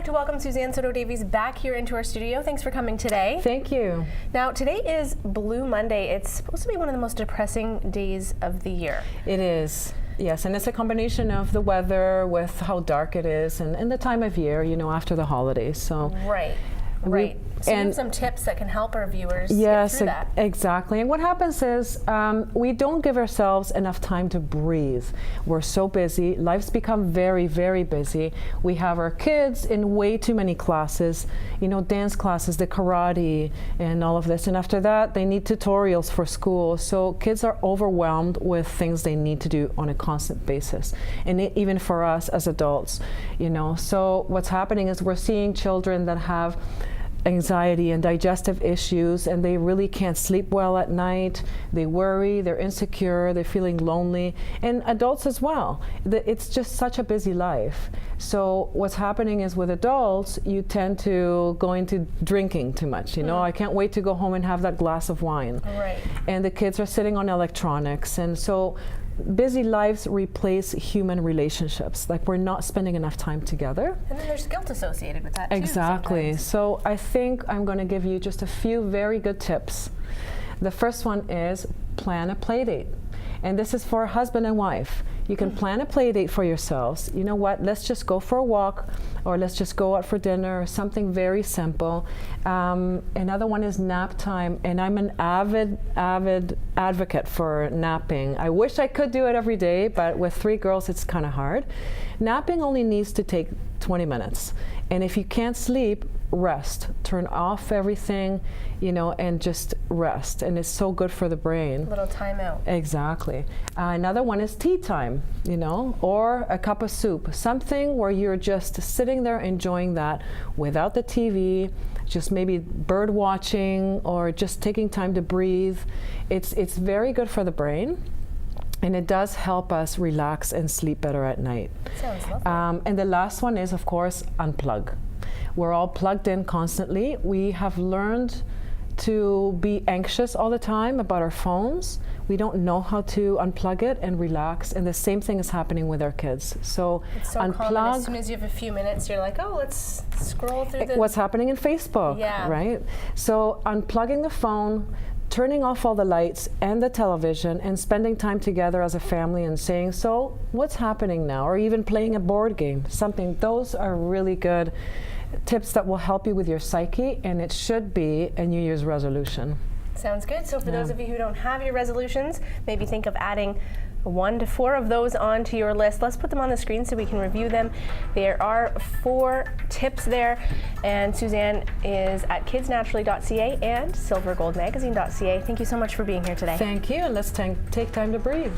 to welcome Suzanne Soto-Davies back here into our studio. Thanks for coming today. Thank you. Now, today is Blue Monday. It's supposed to be one of the most depressing days of the year. It is. Yes, and it's a combination of the weather with how dark it is and the time of year, you know, after the holidays. So Right. So you have some tips that can help our viewers get through that. Exactly. And what happens is we don't give ourselves enough time to breathe. We're so busy. Life's become very, very busy. We have our kids in way too many classes, you know, dance classes, the karate, and all of this. And after that, they need tutorials for school. So kids are overwhelmed with things they need to do on a constant basis. And even for us as adults, you know. So what's happening is we're seeing children that have anxiety and digestive issues, and they really can't sleep well at night. They worry, they're insecure, they're feeling lonely, and adults as well. It's just such a busy life. So what's happening is with adults, you tend to go into drinking too much. You know, I can't wait to go home and have that glass of wine. Right. And the kids are sitting on electronics, and so busy lives replace human relationships. Like, we're not spending enough time together. And then there's guilt associated with that too. Exactly. Sometimes. So I think I'm going to give you just a few very good tips. The first one is plan a play date. And this is for husband and wife. You can plan a play date for yourselves. You know what, let's just go for a walk, or let's just go out for dinner, or something very simple. Another one is nap time, and I'm an avid advocate for napping. I wish I could do it every day, but with 3 girls, it's kind of hard. Napping only needs to take 20 minutes. And if you can't sleep, rest. Turn off everything, you know, and just rest. And it's so good for the brain. A little time out. Exactly. Another one is tea time, you know, or a cup of soup. Something where you're just sitting there enjoying that without the TV, just maybe bird watching or just taking time to breathe. It's very good for the brain. And it does help us relax and sleep better at night. Sounds lovely. And the last one is, of course, unplug. We're all plugged in constantly. We have learned to be anxious all the time about our phones. We don't know how to unplug it and relax. And the same thing is happening with our kids. So it's so unplug. common. As soon as you have a few minutes, you're like, oh, let's scroll through the... What's happening in Facebook, right? So unplugging the phone, turning off all the lights and the television, and spending time together as a family and saying, so what's happening now? Or even playing a board game, something. Those are really good tips that will help you with your psyche, and it should be a New Year's resolution. Sounds good. So for those of you who don't have your resolutions, maybe think of adding 1 to 4 of those onto your list. Let's put them on the screen so we can review them. There are 4 tips there, and Suzanne is at kidsnaturally.ca and silvergoldmagazine.ca. Thank you so much for being here today. Thank you, and let's take time to breathe.